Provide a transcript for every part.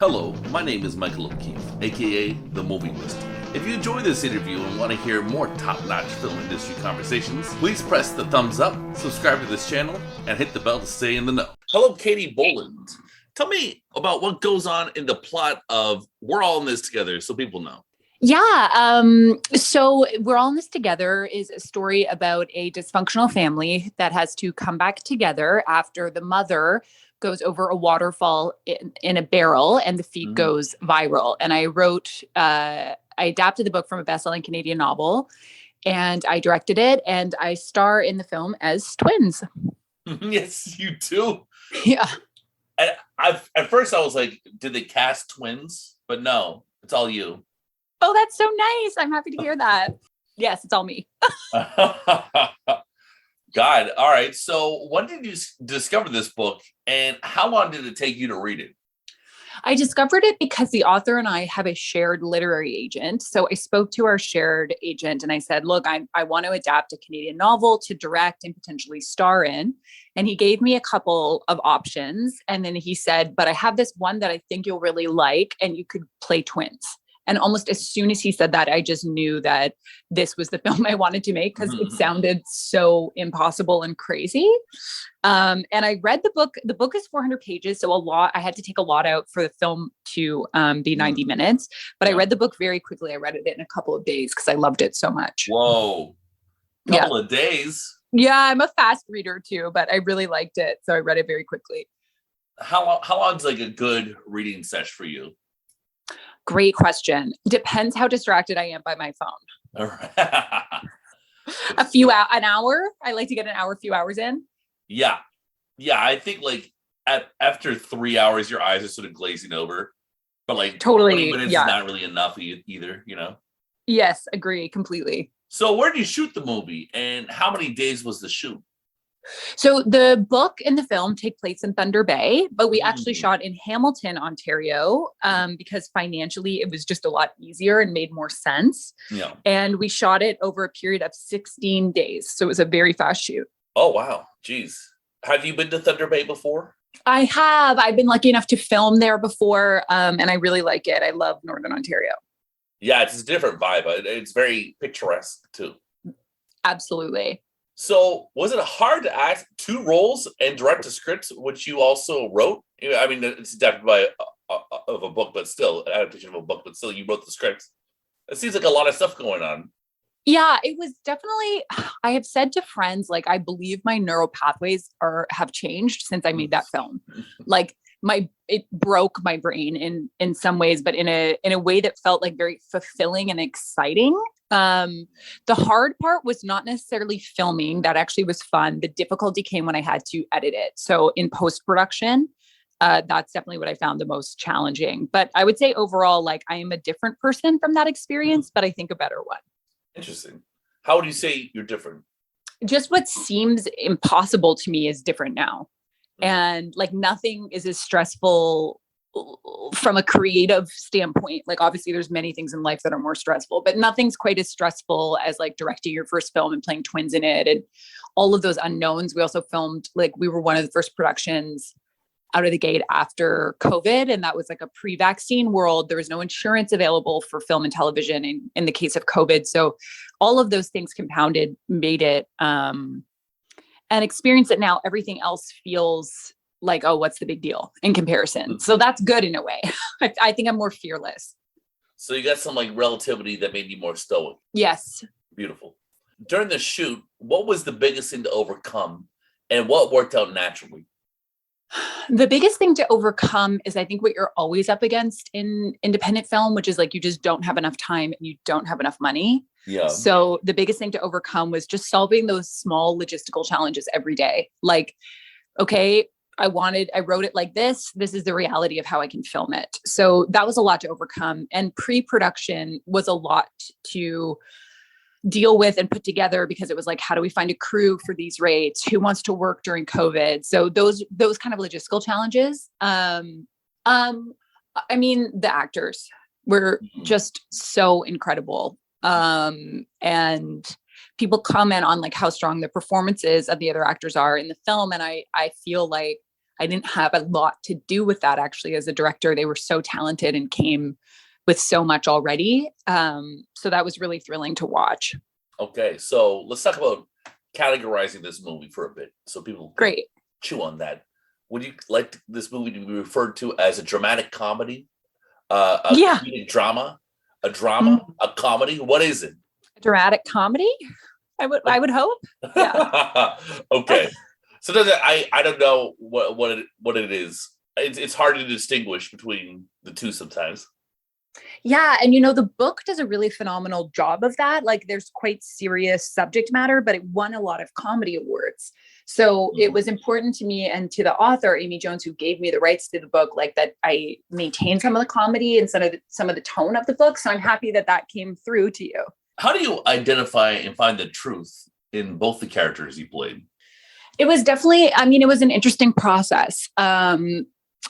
Hello, my name is Michael O'Keefe, aka The Movie Wizard. If you enjoy this interview and want to hear more top-notch film industry conversations, please press the thumbs up, subscribe to this channel, and hit the bell to stay in the know. Hello, Katie Boland. Tell me about what goes on in the plot of We're All in This Together so people know. Yeah. So We're All in This Together is a story about a dysfunctional family that has to come back together after the mother goes over a waterfall in a barrel and the feed goes viral. And I adapted the book from a best-selling Canadian novel, and I directed it, and I star in the film as twins. Yes, you do. Yeah. At first I was like, did they cast twins? But no, it's all you. Oh, that's so nice. I'm happy to hear that. Yes, it's all me. God. All right. So when did you discover this book and how long did it take you to read it? I discovered it because the author and I have a shared literary agent. So I spoke to our shared agent and I said, look, I want to adapt a Canadian novel to direct and potentially star in. And he gave me a couple of options. And then he said, but I have this one that I think you'll really like, and you could play twins. And almost as soon as he said that, I just knew that this was the film I wanted to make because it sounded so impossible and crazy. And I read the book. The book is 400 pages. So I had to take a lot out for the film to be 90 minutes. But I read the book very quickly. I read it in a couple of days because I loved it so much. Whoa. Couple of days? Yeah, I'm a fast reader too, but I really liked it. So I read it very quickly. How long is like a good reading session for you? Great question. Depends how distracted I am by my phone. All right. An hour. I like to get a few hours in. Yeah. I think like after 3 hours, your eyes are sort of glazing over, but like totally 20 minutes is not really enough either, you know? Yes, agree completely. So where did you shoot the movie and how many days was the shoot? So the book and the film take place in Thunder Bay, but we actually shot in Hamilton, Ontario, because financially it was just a lot easier and made more sense. Yeah. And we shot it over a period of 16 days. So it was a very fast shoot. Oh, wow. Jeez. Have you been to Thunder Bay before? I have. I've been lucky enough to film there before, and I really like it. I love Northern Ontario. Yeah, it's a different vibe. It's very picturesque too. Absolutely. So was it hard to act two roles and direct a script, which you also wrote? I mean, it's adapted by of a book, but still an adaptation of a book, but still you wrote the script. It seems like a lot of stuff going on. Yeah, it was definitely, I have said to friends, like, I believe my neural pathways have changed since I made that film. Like it broke my brain in some ways, but in a way that felt like very fulfilling and exciting. The hard part was not necessarily filming. That actually was fun. The difficulty came when I had to edit it. So in post-production, that's definitely what I found the most challenging. But I would say overall, like, I am a different person from that experience, but I think a better one. Interesting. How would you say you're different? Just what seems impossible to me is different now. And like nothing is as stressful from a creative standpoint. Like obviously there's many things in life that are more stressful, but nothing's quite as stressful as like directing your first film and playing twins in it and all of those unknowns. We also filmed, like we were one of the first productions out of the gate after COVID. And that was like a pre-vaccine world. There was no insurance available for film and television in the case of COVID. So all of those things compounded, made it, and experience it now, everything else feels like, oh, what's the big deal in comparison? So that's good in a way. I think I'm more fearless. So you got some like relativity that made you more stoic. Yes. Beautiful. During the shoot, what was the biggest thing to overcome and what worked out naturally? The biggest thing to overcome is I think what you're always up against in independent film, which is like, you just don't have enough time and you don't have enough money. Yeah. So the biggest thing to overcome was just solving those small logistical challenges every day. Like, okay, I wrote it like this. This is the reality of how I can film it. So that was a lot to overcome. And pre-production was a lot to deal with and put together because it was like, how do we find a crew for these rates? Who wants to work during COVID? So those kind of logistical challenges. I mean, the actors were just so incredible. And people comment on like how strong the performances of the other actors are in the film. And I feel like I didn't have a lot to do with that actually as a director. They were so talented and came with so much already. So that was really thrilling to watch. Okay, so let's talk about categorizing this movie for a bit so people Great. chew on that. Would you like this movie to be referred to as a dramatic comedy, Yeah. comedic drama, a drama, a comedy? What is it? Dramatic comedy? I would hope. Yeah. Okay. So does it, I don't know what it is. It's hard to distinguish between the two sometimes. Yeah. And, you know, the book does a really phenomenal job of that. Like there's quite serious subject matter, but it won a lot of comedy awards. So it was important to me and to the author, Amy Jones, who gave me the rights to the book, like that I maintain some of the comedy and some of the tone of the book. So I'm happy that that came through to you. How do you identify and find the truth in both the characters you played? It was definitely, I mean, it was an interesting process.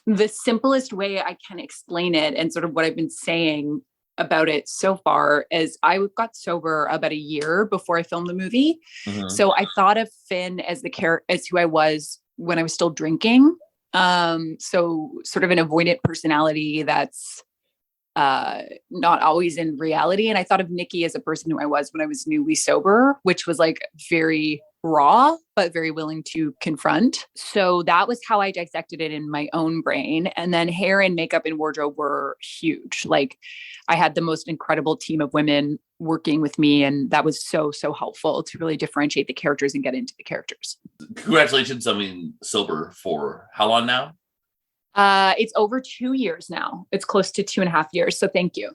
The simplest way I can explain it and sort of what I've been saying about it so far is I got sober about a year before I filmed the movie. Mm-hmm. So I thought of Finn as as who I was when I was still drinking. So sort of an avoidant personality that's not always in reality. And I thought of Nikki as a person who I was when I was newly sober, which was like very raw, but very willing to confront. So that was how I dissected it in my own brain. And then hair and makeup and wardrobe were huge. Like I had the most incredible team of women working with me. And that was so, so helpful to really differentiate the characters and get into the characters. Congratulations. I mean, sober for how long now? It's over 2 years now. It's close to 2.5 years. So thank you.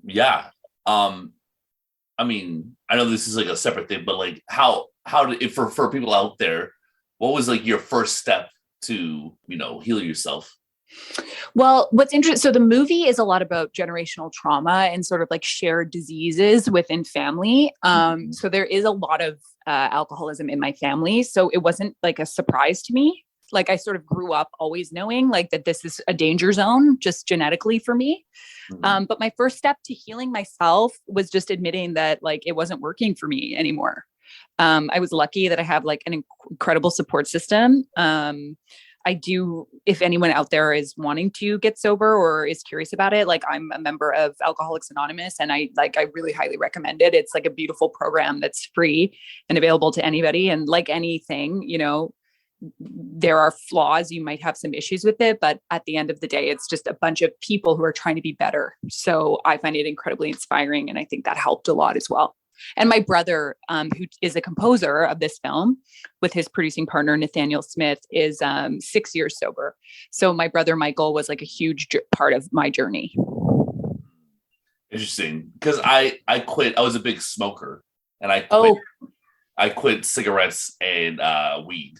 Yeah. I mean, I know this is like a separate thing, but like how did for people out there, what was like your first step to, you know, heal yourself? Well, what's interesting, so the movie is a lot about generational trauma and sort of like shared diseases within family. So there is a lot of alcoholism in my family. So it wasn't like a surprise to me. Like I sort of grew up always knowing like that this is a danger zone just genetically for me. Mm-hmm. But my first step to healing myself was just admitting that like it wasn't working for me anymore. I was lucky that I have like an incredible support system. I do, if anyone out there is wanting to get sober or is curious about it, like I'm a member of Alcoholics Anonymous and I really highly recommend it. It's like a beautiful program that's free and available to anybody. And like anything, you know, there are flaws, you might have some issues with it, but at the end of the day, it's just a bunch of people who are trying to be better. So I find it incredibly inspiring. And I think that helped a lot as well. And my brother, who is a composer of this film with his producing partner, Nathaniel Smith, is 6 years sober. So my brother, Michael, was like a huge part of my journey. Interesting. Because I quit. I was a big smoker and I quit cigarettes and weed.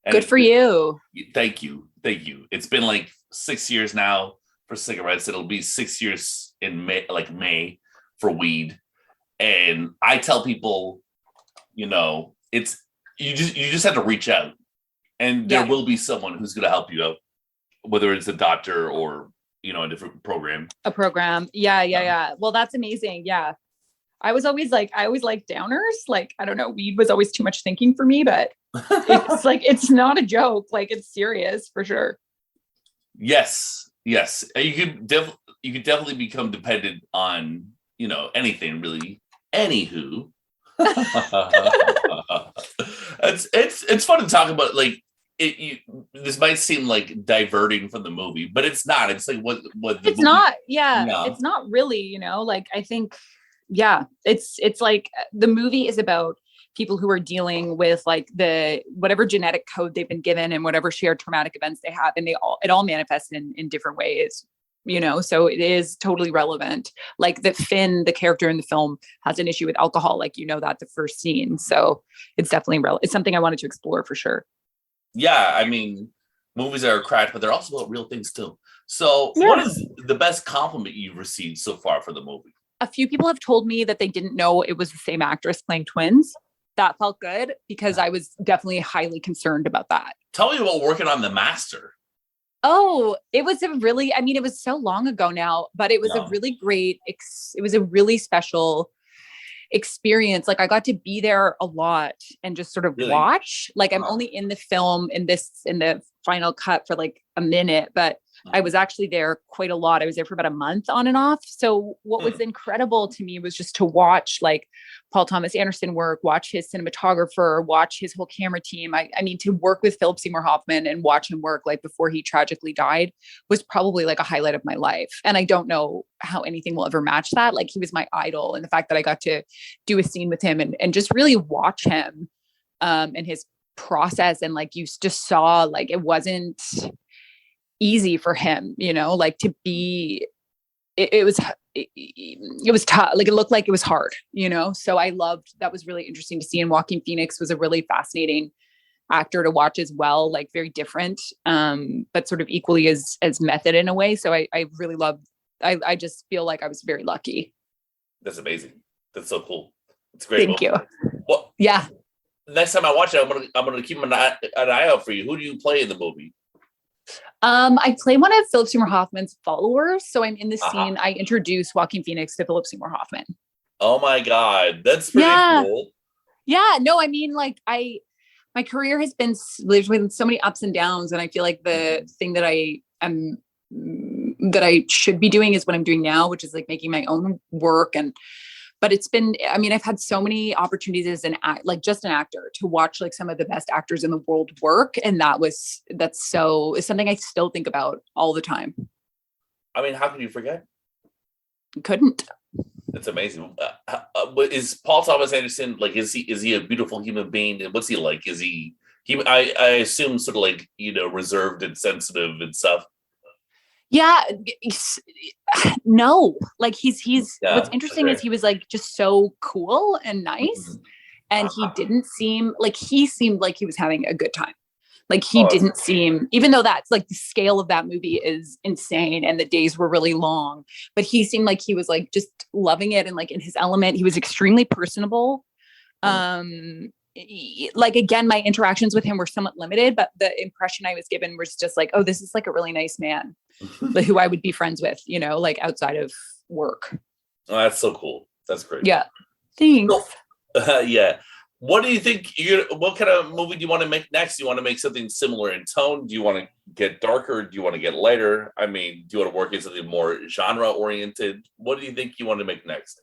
And good for you. Thank you. It's been like 6 years now for cigarettes. It'll be 6 years in May for weed. And I tell people, you know, it's you just have to reach out, and there will be someone who's going to help you out, whether it's a doctor or, you know, a different program. A program. Yeah. Well, that's amazing. Yeah. I always like downers. Like, I don't know, weed was always too much thinking for me, but it's like, it's not a joke. Like it's serious for sure. Yes. You could definitely become dependent on, you know, anything really. Anywho, it's fun to talk about. Like this might seem like diverting from the movie, but it's not. It's like what the it's movie, not. Yeah, no. It's not really. You know, like I think, yeah, it's like the movie is about people who are dealing with like the whatever genetic code they've been given and whatever shared traumatic events they have, and it all manifests in different ways. You know, so it is totally relevant. Like that Finn, the character in the film, has an issue with alcohol. Like, you know, that the first scene. So it's definitely it's something I wanted to explore for sure. Yeah. I mean, movies are cracked, but they're also about real things too. So what is the best compliment you've received so far for the movie? A few people have told me that they didn't know it was the same actress playing twins. That felt good because I was definitely highly concerned about that. Tell me about working on The Master. Oh, it was it was so long ago now, but it was a really great, it was a really special experience. Like I got to be there a lot and just sort of Really? watch. Like I'm only in the film in the final cut for like a minute, but I was actually there quite a lot. I was there for about a month on and off. So what was incredible to me was just to watch like Paul Thomas Anderson work, watch his cinematographer, watch his whole camera team. I mean, to work with Philip Seymour Hoffman and watch him work like before he tragically died was probably like a highlight of my life. And I don't know how anything will ever match that. Like he was my idol. And the fact that I got to do a scene with him and just really watch him and his process. And like, you just saw like, it wasn't easy for him, you know, like to be, it was tough. Like it looked like it was hard, you know? So I loved, that was really interesting to see. And Joaquin Phoenix was a really fascinating actor to watch as well, like very different, but sort of equally as method in a way. So I really loved, I just feel like I was very lucky. That's amazing. That's so cool. It's great. Thank you. Well, yeah. Next time I watch it, I'm gonna keep an eye out for you. Who do you play in the movie? I play one of Philip Seymour Hoffman's followers. So I'm in the scene. I introduce Joaquin Phoenix to Philip Seymour Hoffman. Oh my God. That's pretty cool. Yeah. No, I mean, like my career has been lived with so many ups and downs. And I feel like the thing that that I should be doing is what I'm doing now, which is like making my own work. But it's been, I mean, I've had so many opportunities as just an actor to watch like some of the best actors in the world work. And it's something I still think about all the time. I mean, how can you forget? Couldn't. That's amazing. Is Paul Thomas Anderson, like, is he a beautiful human being? And what's he like? Is I assume sort of like, you know, reserved and sensitive and stuff. Yeah, no, like he's what's interesting is he was like just so cool and nice. And he didn't seem like he was having a good time. Like he didn't seem, even though that's like the scale of that movie is insane and the days were really long, but he seemed like he was like just loving it and like in his element. He was extremely personable. Like, again, my interactions with him were somewhat limited, but the impression I was given was just like, oh, this is like a really nice man who I would be friends with, you know, like outside of work. Oh, that's so cool. That's great. Yeah. Thanks. Yeah. What do you think? What kind of movie do you want to make next? Do you want to make something similar in tone? Do you want to get darker? Do you want to get lighter? I mean, do you want to work in something more genre oriented? What do you think you want to make next?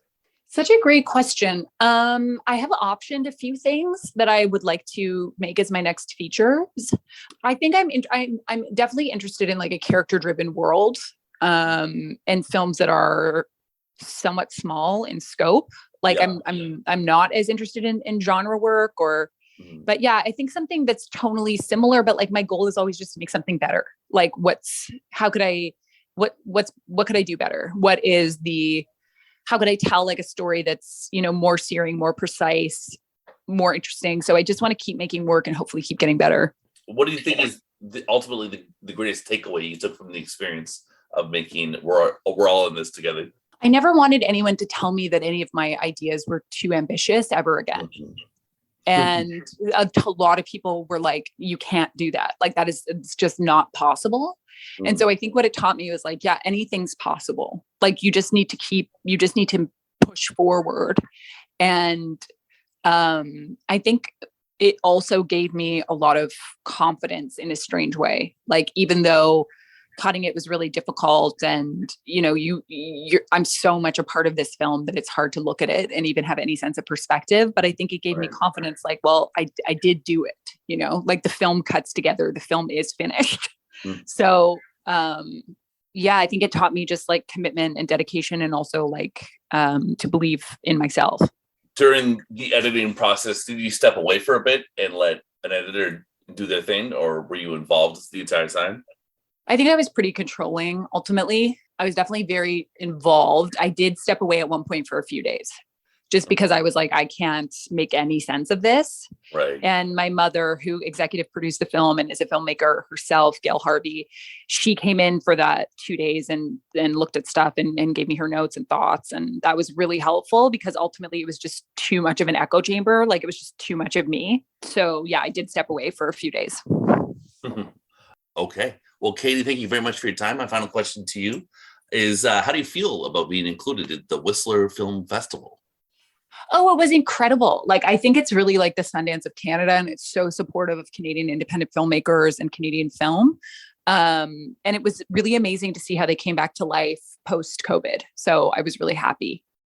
Such a great question. I have optioned a few things that I would like to make as my next features. I think I'm definitely interested in like a character-driven world, and films that are somewhat small in scope. Like I'm not as interested in genre work but yeah, I think something that's tonally similar, but like my goal is always just to make something better. Like what could I do better? How could I tell like a story that's, you know, more searing, more precise, more interesting? So I just want to keep making work and hopefully keep getting better. What do you think is ultimately the greatest takeaway you took from the experience of making We're All in This Together? I never wanted anyone to tell me that any of my ideas were too ambitious ever again. And a lot of people were like, you can't do that. Like it's just not possible. And so I think what it taught me was like, yeah, anything's possible. Like you just need to push forward. And I think it also gave me a lot of confidence in a strange way. Like, even though cutting it was really difficult and, you know, I'm so much a part of this film that it's hard to look at it and even have any sense of perspective. But I think it gave me confidence. Like, well, I did do it, you know, like the film cuts together, the film is finished. So, yeah, I think it taught me just like commitment and dedication and also like, to believe in myself. During the editing process, did you step away for a bit and let an editor do their thing, or were you involved the entire time? I think I was pretty controlling. Ultimately, I was definitely very involved. I did step away at one point for a few days just because I was like, I can't make any sense of this. Right. And my mother, who executive produced the film and is a filmmaker herself, Gail Harvey, she came in for that 2 days and looked at stuff and gave me her notes and thoughts. And that was really helpful because ultimately it was just too much of an echo chamber. Like it was just too much of me. So yeah, I did step away for a few days. Okay. Well, Katie, thank you very much for your time. My final question to you is, how do you feel about being included at the Whistler Film Festival? Oh, it was incredible. Like, I think it's really like the Sundance of Canada, and it's so supportive of Canadian independent filmmakers and Canadian film. And it was really amazing to see how they came back to life post COVID. So I was really happy.